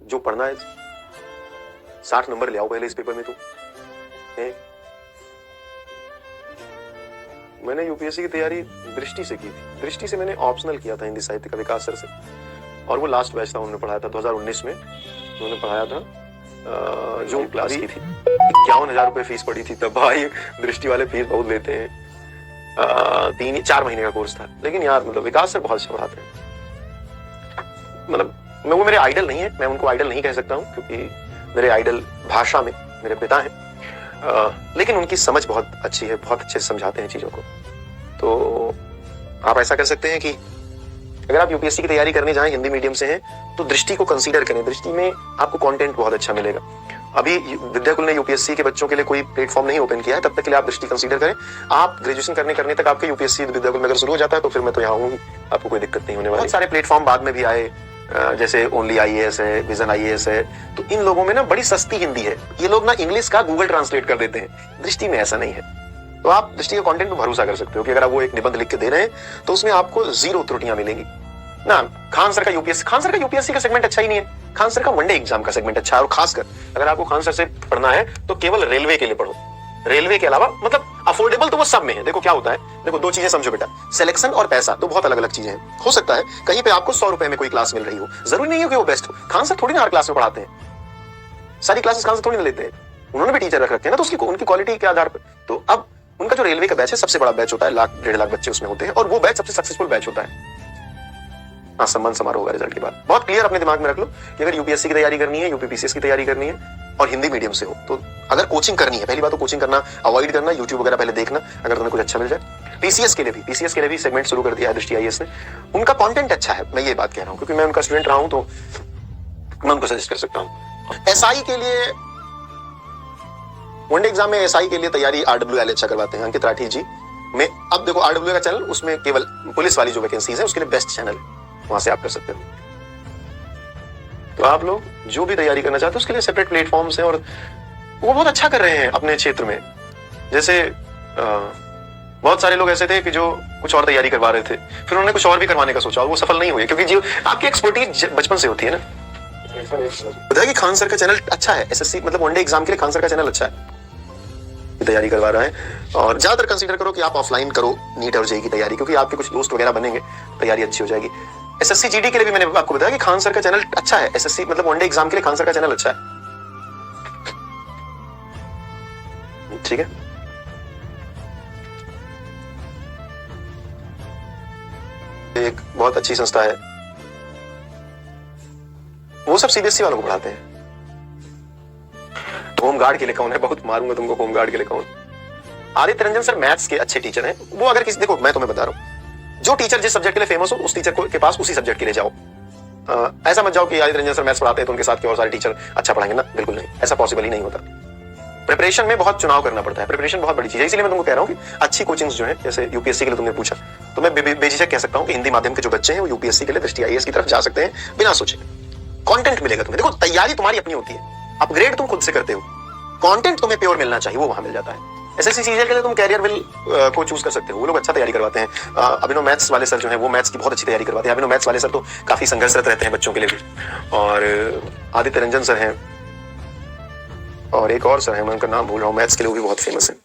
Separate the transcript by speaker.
Speaker 1: जो पढ़ना है 60 नंबर ले आओ पहले इस पेपर में। तुम मैंने यूपीएससी की तैयारी दृष्टि से की थी। दृष्टि से मैंने ऑप्शनल किया था हिंदी साहित्य का विकास सर से, और वो लास्ट बैच था, उन्होंने पढ़ाया था 2019 में। उन्होंने पढ़ाया था जो क्लास की थी। 51,000 रुपए फीस पड़ी थी तब। भाई दृष्टि वाले फीस बहुत लेते हैं। 3-4 महीने का कोर्स था, लेकिन यार मतलब विकास सर बहुत अच्छा पढ़ाते हैं। मतलब वो मेरे आइडल नहीं है, मैं उनको आइडल नहीं कह सकता हूँ, क्योंकि मेरे आइडल भाषा में मेरे पिता हैं। लेकिन उनकी समझ बहुत अच्छी है, बहुत अच्छे से समझाते हैं चीजों को। तो आप ऐसा कर सकते हैं कि अगर आप यूपीएससी की तैयारी करने जाएं, हिंदी मीडियम से हैं, तो दृष्टि को कंसीडर करें। दृष्टि में आपको कंटेंट बहुत अच्छा मिलेगा। अभी विद्याकुल ने यूपीएससी के बच्चों के लिए कोई प्लेटफॉर्म नहीं ओपन किया है, तब तक के लिए आप दृष्टि कंसीडर करें। आप ग्रेजुएशन करने तक आपके यूपीएससी विद्याकुल में अगर शुरू हो जाता है तो फिर मैं तो यहाँ हूँ, आपको कोई दिक्कत नहीं होने वाली। बहुत सारे प्लेटफॉर्म बाद में भी आए, जैसे ओनली आईएएस है, विजन आईएएस है। तो इन लोगों में ना बड़ी सस्ती हिंदी है, ये लोग ना इंग्लिश का गूगल ट्रांसलेट कर देते हैं। दृष्टि में ऐसा नहीं है। तो आप दृष्टि के कंटेंट पे भरोसा कर सकते हो कि अगर आप वो एक निबंध लिख के दे रहे हैं तो उसमें आपको 0 त्रुटियां मिलेंगी ना। खान सर का यूपीएससी का सेगमेंट अच्छा ही नहीं है। खान सर का वनडे एग्जाम का सेगमेंट अच्छा है। और खासकर अगर आपको खान सर से पढ़ना है तो केवल रेलवे के लिए पढ़ो। रेलवे के अलावा मतलब अफोर्डेबल तो वो सब में है। देखो क्या होता है, देखो 2 चीजें समझो बेटा, सिलेक्शन और पैसा तो बहुत अलग अलग चीजें हैं। हो सकता है कहीं पे आपको 100 रुपए में कोई क्लास मिल रही हो, जरूरी नहीं है कि वो बेस्ट हो। खान सर थोड़ी ना हर क्लास में पढ़ाते हैं, सारी क्लासेस खान सर थोड़ी ना लेते हैं। उन्होंने भी टीचर रख रखे हैं ना, तो उसकी उनकी क्वालिटी के आधार पर। तो अब उनका जो रेलवे का बैच है सबसे बड़ा बैच होता है, 1-1.5 लाख बच्चे उसमें होते हैं, और वो बैच सबसे सक्सेसफुल बैच होता है। हाँ, सम्मान समारोह होगा रिजल्ट के बाद। बहुत क्लियर अपने दिमाग में रख लो कि अगर यूपीएससी की तैयारी करनी है, यूपीपीसीएस की तैयारी करनी है और हिंदी मीडियम से हो, तो अगर कोचिंग करनी है, पहली बात तो कोचिंग करना अवॉइड करना, यूट्यूब वगैरह पहले देखना अगर तुम्हें कुछ अच्छा मिल जाए। पीसीएस के लिए भी सेगमेंट शुरू कर दिया है दृष्टि आईएएस ने। उनका कंटेंट अच्छा है, मैं ये बात कह रहा हूँ क्योंकि मैं उनका स्टूडेंट रहा हूं, तो मैं उनको सजेस्ट कर सकता हूँ। एसआई के लिए वनडे एग्जाम में एसआई के लिए तैयारी आरडब्ल्यूएल अच्छा करवाते हैं अंकित राठी जी। मैं अब देखो आरडब्ल्यू का चैनल, उसमें केवल पुलिस वाली जो वैकेंसीज है उसके लिए बेस्ट चैनल है, वहां से आप कर सकते हो। तो आप लोग जो भी तैयारी करना चाहते हो उसके लिए सेपरेट प्लेटफॉर्म्स हैं, और वो बहुत अच्छा कर रहे हैं अपने क्षेत्र में। जैसे बहुत सारे लोग ऐसे थे कि जो कुछ और तैयारी करवा रहे थे, फिर उन्होंने कुछ और भी करवाने का सोचा और वो सफल नहीं हुए, क्योंकि जो आपकी एक्सपर्टीज बचपन से होती है ना। पता है कि खान सर का चैनल अच्छा है, एसएससी मतलब वनडे एग्जाम के लिए खान सर का चैनल अच्छा है, तैयारी करवा रहा है। और ज्यादातर कंसीडर करो कि आप ऑफलाइन करो नीट और जेईई की तैयारी, क्योंकि आपके कुछ दोस्त वगैरह बनेंगे, तैयारी अच्छी हो जाएगी। एसएससी जीडी के लिए भी मैंने आपको बताया कि खान सर का चैनल अच्छा है, एसएससी मतलब वनडे एग्जाम के लिए खान सर का चैनल अच्छा है। ठीक है, एक बहुत अच्छी संस्था है, वो सब सीबीएसई वालों को पढ़ाते हैं। होमगार्ड के लिए कौन है, बहुत मारूंगा तुमको। होमगार्ड के लिए कौन? आदित्य रंजन सर मैथ्स के अच्छे टीचर हैं। वो अगर किसी, देखो मैं तुम्हें बता रहा हूं, जो टीचर जिस सब्जेक्ट के लिए फेमस हो उस टीचर के पास उसी सब्जेक्ट के लिए जाओ। ऐसा मत जाओ कि आदित्य रंजन सर मैथ्स पढ़ाते हैं तो उनके साथ के और सारे टीचर अच्छा पढ़ाएंगे ना, बिल्कुल नहीं, ऐसा पॉसिबल ही नहीं होता। प्रिपरेशन में बहुत चुनाव करना पड़ता है, प्रिपरेशन बहुत बड़ी चीज है। इसलिए मैं तुमको कह रहा हूं कि अच्छी कोचिंग्स जो है, जैसे यूपीएससी के लिए तुमने पूछा, तो मैं बेझिझक कह सकता हूं कि हिंदी माध्यम के जो बच्चे हैं वो यूपीएससी के लिए दृष्टि आईएएस की तरफ जा सकते हैं बिना सोचे। कंटेंट मिलेगा तुम्हें। देखो तैयारी तुम्हारी अपनी होती है, अपग्रेड तुम खुद से करते हो, कंटेंट तुम्हें प्योर मिलना चाहिए, वो वहां मिल जाता है। एसएससी सीजीएल के लिए तुम कैरियर विल को चूज कर सकते हो, वो लोग अच्छा तैयारी करवाते हैं। अभिनव मैथ्स वाले सर जो हैं वो मैथ्स की बहुत अच्छी तैयारी करवाते हैं। अभिनव मैथ्स वाले सर तो काफी संघर्षरत रहते हैं बच्चों के लिए भी। और आदित्य रंजन सर हैं, और एक और सर हैं, मैं उनका नाम भूल रहा हूँ, मैथ्स के लिए वो भी बहुत फेमस है।